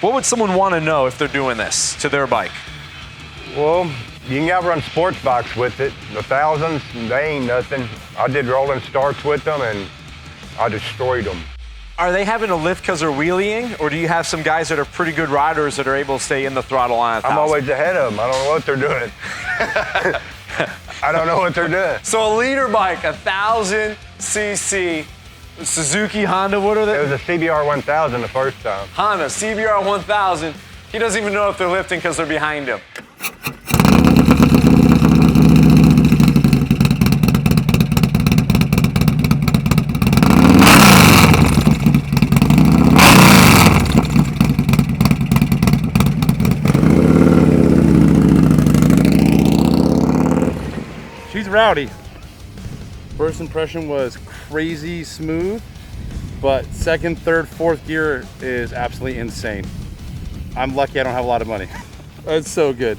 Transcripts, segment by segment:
What would someone want to know if they're doing this to their bike? Well, you can outrun sports bikes with it. The thousands, they ain't nothing. I did rolling starts with them and I destroyed them. Are they having to lift because they're wheeling, or do you have some guys that are pretty good riders that are able to stay in the throttle on 1,000? I'm always ahead of them. I don't know what they're doing. I don't know what they're doing. So a leader bike, 1,000 cc, Suzuki, Honda, what are they? It was a CBR 1000 the first time. Honda, CBR 1000. He doesn't even know if they're lifting because they're behind him. She's rowdy. First impression was crazy smooth, but second, third, fourth gear is absolutely insane. I'm lucky I don't have a lot of money. It's so good.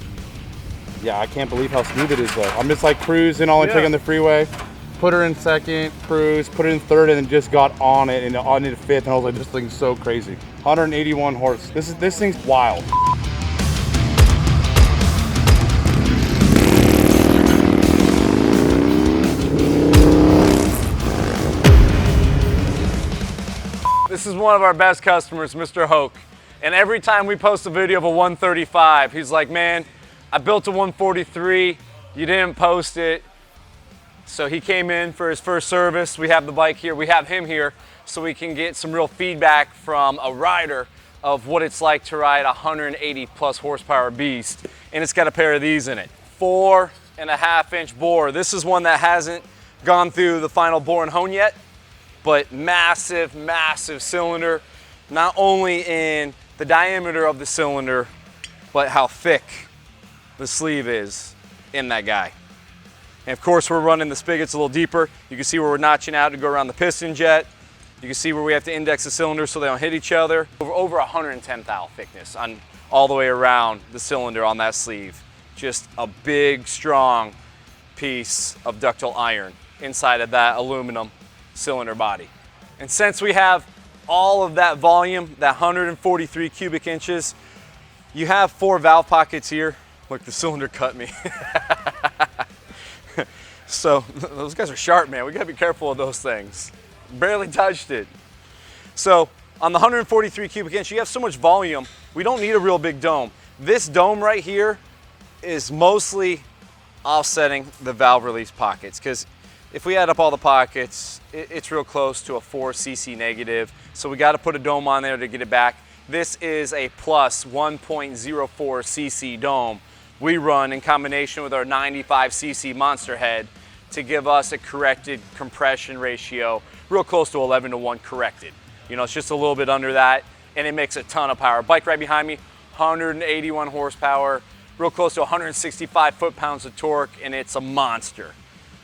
Yeah, I can't believe how smooth it is though. I'm just like cruising, all I take on the freeway, put her in second, cruise, put it in third, and then just got on it and on into fifth, and I was like, this thing's so crazy. 181 horse. This thing's wild. This is one of our best customers, Mr. Hoke. And every time we post a video of a 135, he's like, man, I built a 143, you didn't post it. So he came in for his first service. We have the bike here, we have him here, so we can get some real feedback from a rider of what it's like to ride a 180 plus horsepower beast. And it's got a pair of these in it. 4.5-inch bore. This is one that hasn't gone through the final bore and hone yet, but massive, massive cylinder, not only in the diameter of the cylinder, but how thick the sleeve is in that guy. And of course, we're running the spigots a little deeper. You can see where we're notching out to go around the piston jet. You can see where we have to index the cylinders so they don't hit each other. Over 110 thou thickness on all the way around the cylinder on that sleeve. Just a big, strong piece of ductile iron inside of that aluminum cylinder body. And since we have all of that volume, that 143 cubic inches, you have 4 valve pockets here. Look, the cylinder cut me. So those guys are sharp, man. We gotta be careful of those things. Barely touched it. So on the 143 cubic inch, you have so much volume, we don't need a real big dome. This dome right here is mostly offsetting the valve release pockets, because if we add up all the pockets, it's real close to a 4 cc negative. So we got to put a dome on there to get it back. This is a plus 1.04 cc dome we run in combination with our 95 cc monster head to give us a corrected compression ratio, real close to 11:1 corrected. You know, it's just a little bit under that, and it makes a ton of power. Bike right behind me, 181 horsepower, real close to 165 foot-pounds of torque, and it's a monster.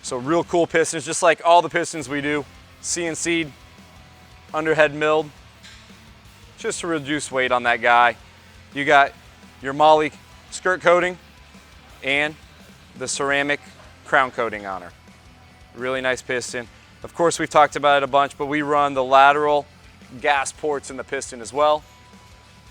So real cool pistons, just like all the pistons we do, CNC'd, underhead milled, just to reduce weight on that guy. You got your moly skirt coating and the ceramic crown coating on her. Really nice piston. Of course, we've talked about it a bunch, but we run the lateral gas ports in the piston as well.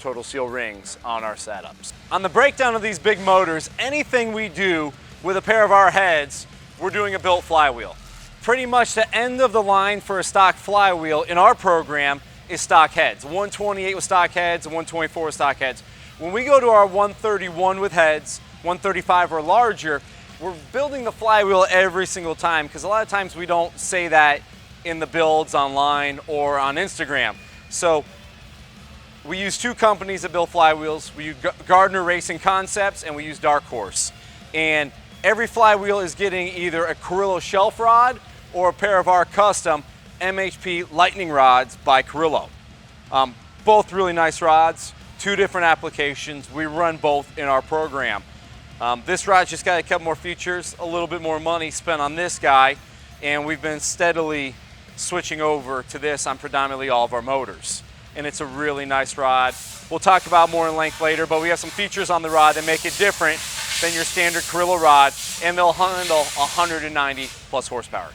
Total seal rings on our setups. On the breakdown of these big motors, anything we do with a pair of our heads, we're doing a built flywheel. Pretty much the end of the line for a stock flywheel in our program is stock heads. 128 with stock heads and 124 with stock heads. When we go to our 131 with heads, 135 or larger, we're building the flywheel every single time, because a lot of times we don't say that in the builds online or on Instagram. So we use 2 companies that build flywheels. We use Gardner Racing Concepts and we use Dark Horse. And every flywheel is getting either a Carrillo shelf rod or a pair of our custom MHP lightning rods by Carrillo. Both really nice rods, 2 different applications. We run both in our program. This rod's just got a couple more features, a little bit more money spent on this guy, and we've been steadily switching over to this on predominantly all of our motors. And it's a really nice rod. We'll talk about more in length later, but we have some features on the rod that make it different than your standard Carrillo rod, and they'll handle 190 plus horsepower.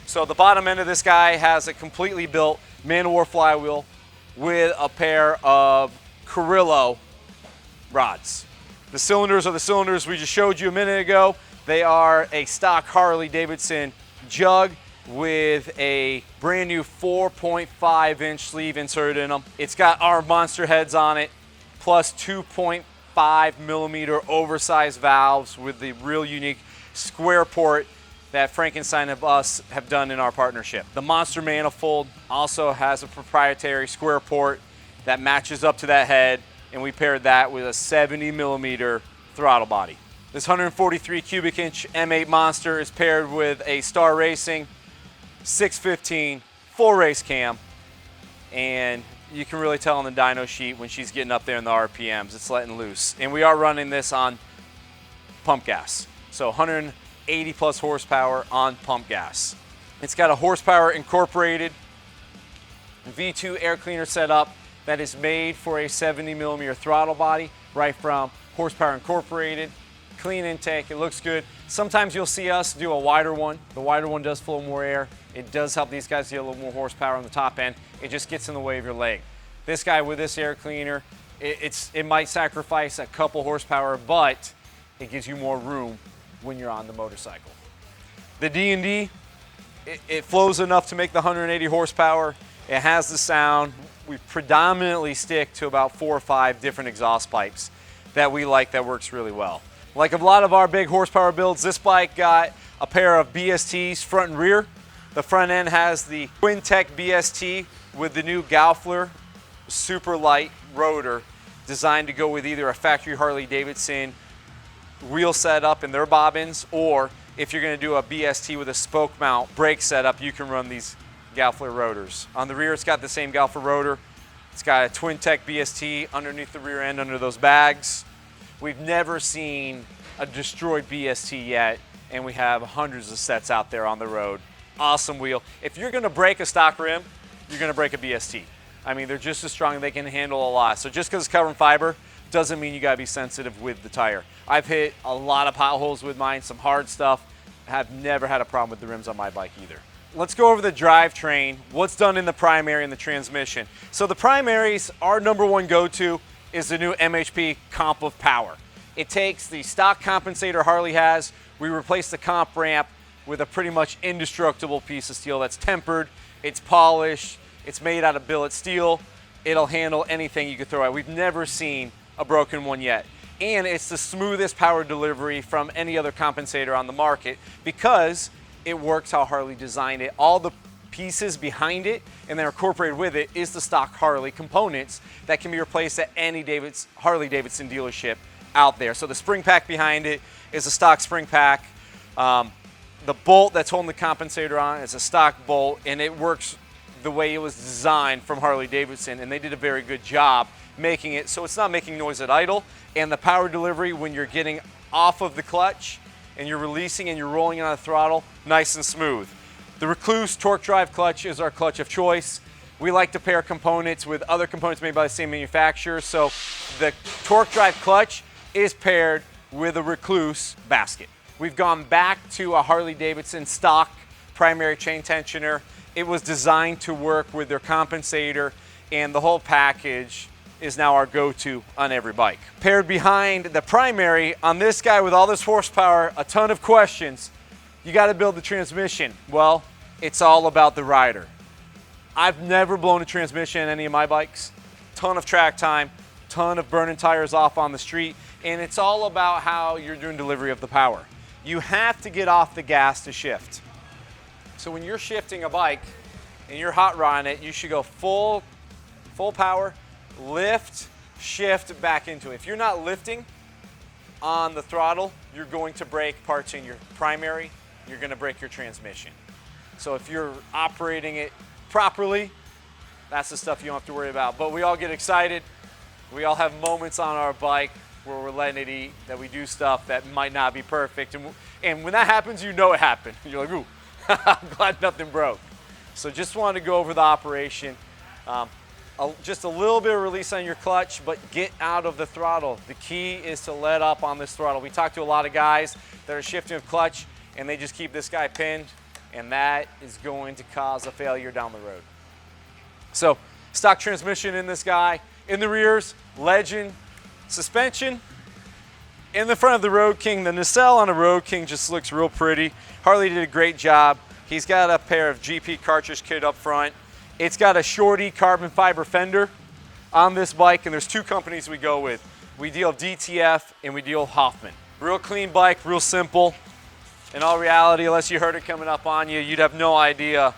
So the bottom end of this guy has a completely built man-o-war flywheel with a pair of Carrillo rods. The cylinders are the cylinders we just showed you a minute ago. They are a stock Harley Davidson jug with a brand new 4.5-inch sleeve inserted in them. It's got our monster heads on it, plus 2.5 millimeter oversized valves with the real unique square port that Frankenstein and us have done in our partnership. The monster manifold also has a proprietary square port that matches up to that head, and we paired that with a 70 millimeter throttle body. This 143 cubic inch M8 monster is paired with a Star Racing 615 full race cam, and you can really tell on the dyno sheet when she's getting up there in the RPMs, it's letting loose. And we are running this on pump gas, so 180 plus horsepower on pump gas. It's got a horsepower incorporated V2 air cleaner setup that is made for a 70 millimeter throttle body, right from horsepower incorporated, clean intake, it looks good. Sometimes you'll see us do a wider one. The wider one does flow more air. It does help these guys get a little more horsepower on the top end. It just gets in the way of your leg. This guy with this air cleaner, it might sacrifice a couple horsepower, but it gives you more room when you're on the motorcycle. The D&D, it flows enough to make the 180 horsepower. It has the sound. We predominantly stick to about 4 or 5 different exhaust pipes that we like, that works really well. Like a lot of our big horsepower builds, this bike got a pair of BSTs front and rear. The front end has the Twin Tech BST with the new Gaufler super light rotor designed to go with either a factory Harley Davidson wheel setup in their bobbins, or if you're going to do a BST with a spoke mount brake setup, you can run these Gaufler rotors. On the rear, it's got the same Gaufler rotor. It's got a Twin Tech BST underneath the rear end under those bags. We've never seen a destroyed BST yet, and we have hundreds of sets out there on the road. Awesome wheel. If you're going to break a stock rim, you're going to break a BST. I mean, they're just as strong, they can handle a lot. So just because it's covered in fiber doesn't mean you got to be sensitive with the tire. I've hit a lot of potholes with mine, some hard stuff. Have never had a problem with the rims on my bike either. Let's go over the drivetrain, what's done in the primary and the transmission. So the primaries, our number one go-to is the new MHP Comp of Power. It takes the stock compensator Harley has, we replace the comp ramp with a pretty much indestructible piece of steel that's tempered, it's polished, it's made out of billet steel, it'll handle anything you could throw at. We've never seen a broken one yet. And it's the smoothest power delivery from any other compensator on the market because it works how Harley designed it. All the pieces behind it and then incorporated with it is the stock Harley components that can be replaced at any Harley Davidson dealership out there. So the spring pack behind it is a stock spring pack. The bolt that's holding the compensator on is a stock bolt, and it works the way it was designed from Harley Davidson, and they did a very good job making it so it's not making noise at idle, and the power delivery when you're getting off of the clutch and you're releasing and you're rolling on the throttle, nice and smooth. The Recluse torque drive clutch is our clutch of choice. We like to pair components with other components made by the same manufacturer, so the torque drive clutch is paired with a Recluse basket. We've gone back to a Harley Davidson stock primary chain tensioner. It was designed to work with their compensator, and the whole package is now our go-to on every bike. Paired behind the primary, on this guy with all this horsepower, a ton of questions. You gotta build the transmission. Well, it's all about the rider. I've never blown a transmission in any of my bikes. Ton of track time, ton of burning tires off on the street, and it's all about how you're doing delivery of the power. You have to get off the gas to shift. So when you're shifting a bike and you're hot rodding it, you should go full power, lift, shift back into it. If you're not lifting on the throttle, you're going to break parts in your primary, you're going to break your transmission. So if you're operating it properly, that's the stuff you don't have to worry about. But we all get excited. We all have moments on our bike where we're letting it eat, that we do stuff that might not be perfect. And when that happens, you know it happened. You're like, ooh, I'm glad nothing broke. So just wanted to go over the operation. Just a little bit of release on your clutch, but get out of the throttle. The key is to let up on this throttle. We talk to a lot of guys that are shifting with clutch, and they just keep this guy pinned, and that is going to cause a failure down the road. So stock transmission in this guy. In the rears, Legend suspension. In the front of the Road King, the nacelle on a Road King just looks real pretty. Harley did a great job. He's got a pair of GP cartridge kit up front. It's got a Shorty carbon fiber fender on this bike, and there's two companies we go with. We deal DTF and we deal Hoffman. Real clean bike, real simple. In all reality, unless you heard it coming up on you, you'd have no idea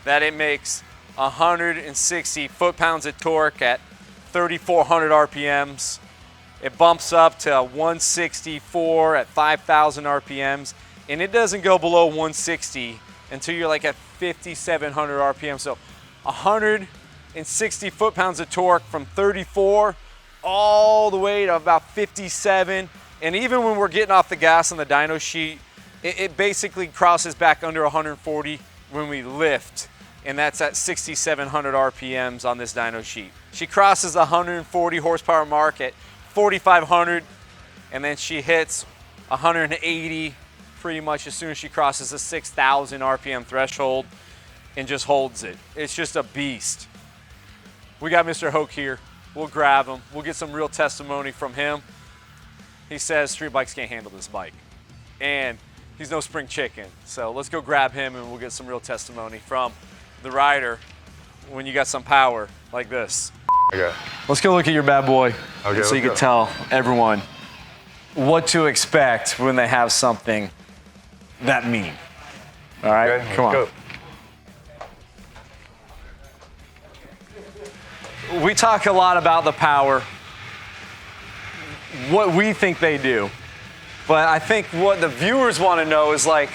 that it makes 160 foot-pounds of torque at 3,400 RPMs. It bumps up to 164 at 5,000 RPMs, and it doesn't go below 160 until you're like at 5,700 RPM. So 160 foot-pounds of torque from 34 all the way to about 57. And even when we're getting off the gas on the dyno sheet, it basically crosses back under 140 when we lift, and that's at 6,700 RPMs on this dyno sheet. She crosses the 140 horsepower mark at 4,500, and then she hits 180 pretty much as soon as she crosses the 6,000 RPM threshold and just holds it. It's just a beast. We got Mr. Hoke here. We'll grab him. We'll get some real testimony from him. He says street bikes can't handle this bike, and he's no spring chicken. So let's go grab him and we'll get some real testimony from the rider when you got some power like this. Okay. Let's go look at your bad boy, Okay, so you can tell everyone what to expect when they have something that mean. All right, Okay, come on. let's go. We talk a lot about the power, what we think they do, but I think what the viewers want to know is like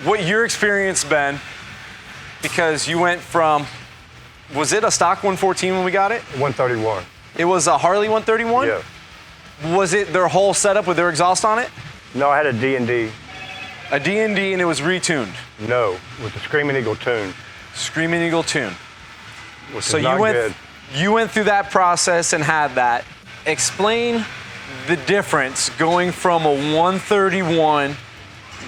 what your experience been, because you went from, was it a stock 114 when we got it? 131. It was a Harley 131? Yeah. Was it their whole setup with their exhaust on it? No, I had a D&D. A D&D, and it was retuned. No, with the Screaming Eagle tune. Screaming Eagle tune. Which So is not good. you went through that process and had that. Explain the difference going from a 131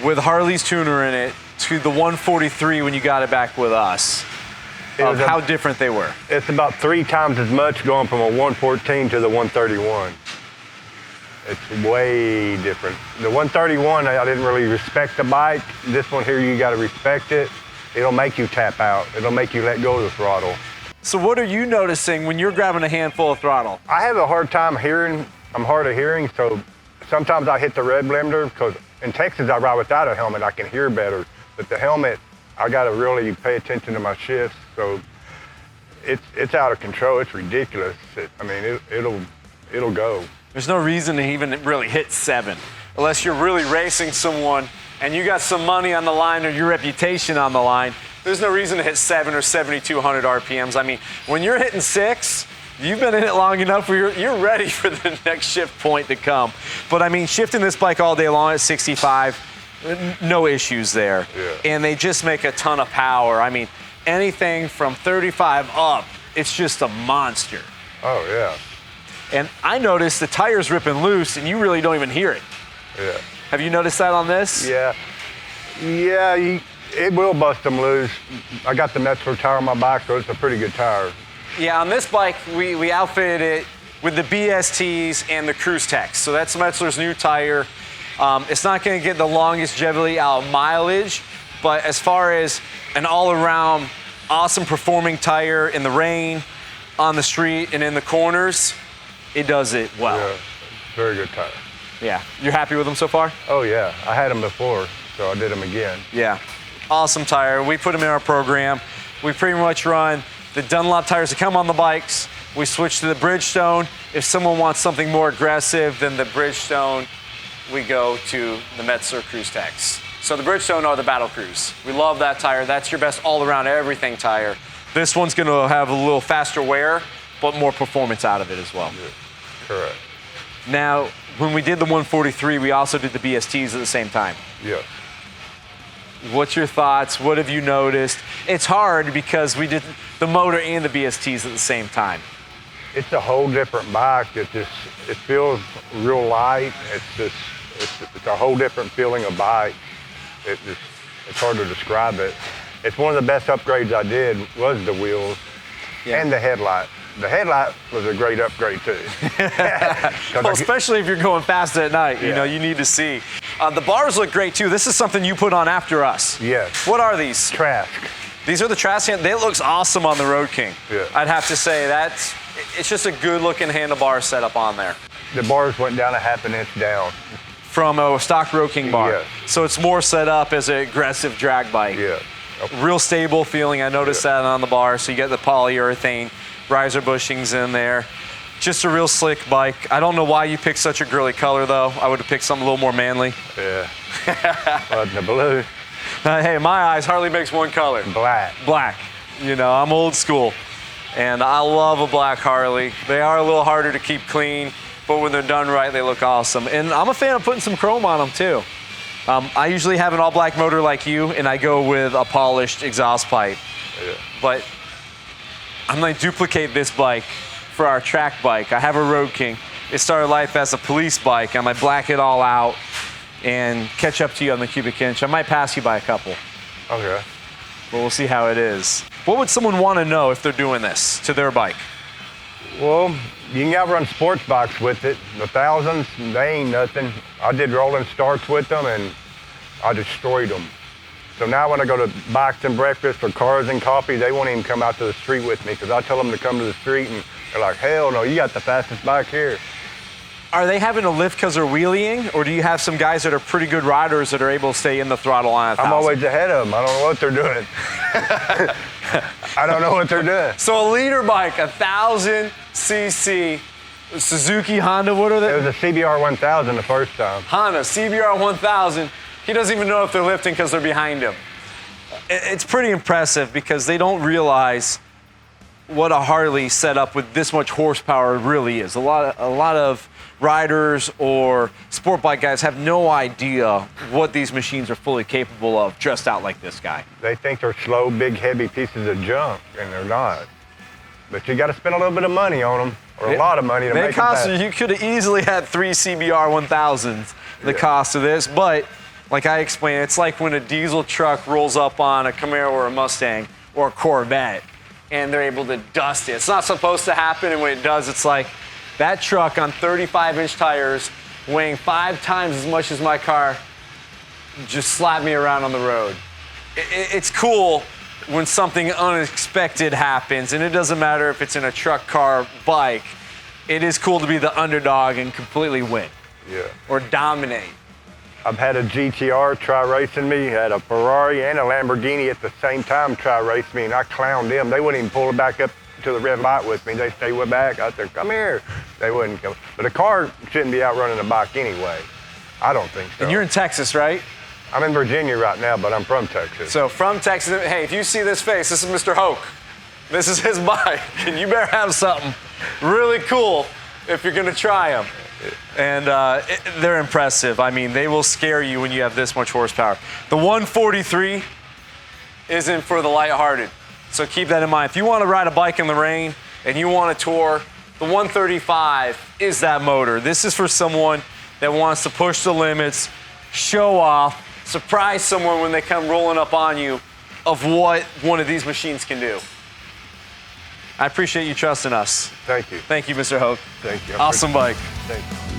with Harley's tuner in it to the 143 when you got it back with us. Of how different they were. It's about 3 times as much going from a 114 to the 131. It's way different. The 131, I didn't really respect the bike. This one here, you gotta respect it. It'll make you tap out. It'll make you let go of the throttle. So what are you noticing when you're grabbing a handful of throttle? I have a hard time hearing. I'm hard of hearing, so sometimes I hit the red blender because in Texas I ride without a helmet. I can hear better, but the helmet, I gotta really pay attention to my shifts. So it's out of control. It's ridiculous. It'll go. There's no reason to even really hit 7 unless you're really racing someone and you got some money on the line or your reputation on the line. There's no reason to hit 7 or 7,200 RPMs. I mean, when you're hitting 6, you've been in it long enough where you're ready for the next shift point to come. But I mean, shifting this bike all day long at 65, no issues there. Yeah. And they just make a ton of power. I mean, anything from 35 up, it's just a monster. Oh yeah. And I noticed the tire's ripping loose and you really don't even hear it. Yeah. Have you noticed that on this? Yeah. Yeah, it will bust them loose. I got the Metzler tire on my bike, so it's a pretty good tire. Yeah, on this bike, we outfitted it with the BSTs and the Cruise Tech. So that's Metzler's new tire. It's not gonna get the longevity out of mileage, but as far as an all-around awesome performing tire in the rain, on the street, and in the corners, it does it well. Yeah, very good tire. Yeah, you're happy with them so far? Oh yeah, I had them before, so I did them again. Yeah, awesome tire. We put them in our program. We pretty much run the Dunlop tires that come on the bikes. We switch to the Bridgestone. If someone wants something more aggressive than the Bridgestone, we go to the Metzler Cruise Techs. So the Bridgestone are the Battle Cruise. We love that tire. That's your best all-around everything tire. This one's gonna have a little faster wear, but more performance out of it as well. Yeah, correct. Now, when we did the 143, we also did the BSTs at the same time. Yeah. What's your thoughts? What have you noticed? It's hard because we did the motor and the BSTs at the same time. It's a whole different bike. It feels real light. It's a whole different feeling of bike. It's hard to describe it. It's one of the best upgrades I did was the wheels and the headlight. the headlight was a great upgrade too. Well, especially if you're going fast at night, you know, you need to see. The bars look great too. This is something you put on after us. Yes. What are these? Trask. These are the Trask. They looks awesome on the Road King. Yeah. I'd have to say it's just a good looking handlebar setup on there. The bars went down a half an inch down. From a stock Road King bar. Yes. So it's more set up as an aggressive drag bike. Yeah. Real stable feeling. I noticed that on the bar. So you get the polyurethane riser bushings in there. Just a real slick bike. I don't know why you picked such a girly color though. I would have picked something a little more manly. Yeah. But the blue. Hey, in my eyes, Harley makes one color. Black. Black. You know, I'm old school. And I love a black Harley. They are a little harder to keep clean, but when they're done right, they look awesome. And I'm a fan of putting some chrome on them too. I usually have an all black motor like you, and I go with a polished exhaust pipe. Yeah. But I'm gonna duplicate this bike for our track bike. I have a Road King. It started life as a police bike. I might black it all out and catch up to you on the cubic inch. I might pass you by a couple. Okay. But we'll see how it is. What would someone want to know if they're doing this to their bike? Well, you can outrun sports bikes with it. The thousands, they ain't nothing. I did rolling starts with them and I destroyed them. So now when I go to Bikes and Breakfast or Cars and Coffee, they won't even come out to the street with me because I tell them to come to the street and they're like, hell no, you got the fastest bike here. Are they having to lift because they're wheeling, or do you have some guys that are pretty good riders that are able to stay in the throttle on 1,000? I'm always ahead of them. I don't know what they're doing. I don't know what they're doing. So a leader bike, 1,000 cc, Suzuki, Honda, what are they? It was a CBR 1000 the first time. Honda, CBR 1000. He doesn't even know if they're lifting because they're behind him. It's pretty impressive because they don't realize what a Harley setup with this much horsepower really is. A lot of riders or sport bike guys have no idea what these machines are fully capable of dressed out like this guy. They think they're slow, big, heavy pieces of junk, and they're not. But you got to spend a little bit of money on them, or a lot of money to make them fast. You could have easily had 3 CBR 1000s, the cost of this, but like I explained, it's like when a diesel truck rolls up on a Camaro or a Mustang or a Corvette, and they're able to dust it. It's not supposed to happen, and when it does, it's like that truck on 35-inch tires weighing 5 times as much as my car just slapped me around on the road. It's cool when something unexpected happens, and it doesn't matter if it's in a truck, car, bike. It is cool to be the underdog and completely win. Yeah. Or dominate. I've had a GTR try racing me, had a Ferrari and a Lamborghini at the same time try race me, and I clowned them. They wouldn't even pull it back up to the red light with me. They stay way back. I said, come here. They wouldn't come. But a car shouldn't be outrunning a bike anyway. I don't think so. And you're in Texas, right? I'm in Virginia right now, but I'm from Texas. So from Texas, hey, if you see this face, this is Mr. Hoke. This is his bike, and you better have something really cool if you're gonna try them. And they're impressive. I mean, they will scare you when you have this much horsepower. The 143 isn't for the lighthearted, so keep that in mind. If you want to ride a bike in the rain and you want to tour, the 135 is that motor. This is for someone that wants to push the limits, show off, surprise someone when they come rolling up on you of what one of these machines can do. I appreciate you trusting us. Thank you. Thank you, Mr. Hoke. Thank you. Awesome bike. Thank you.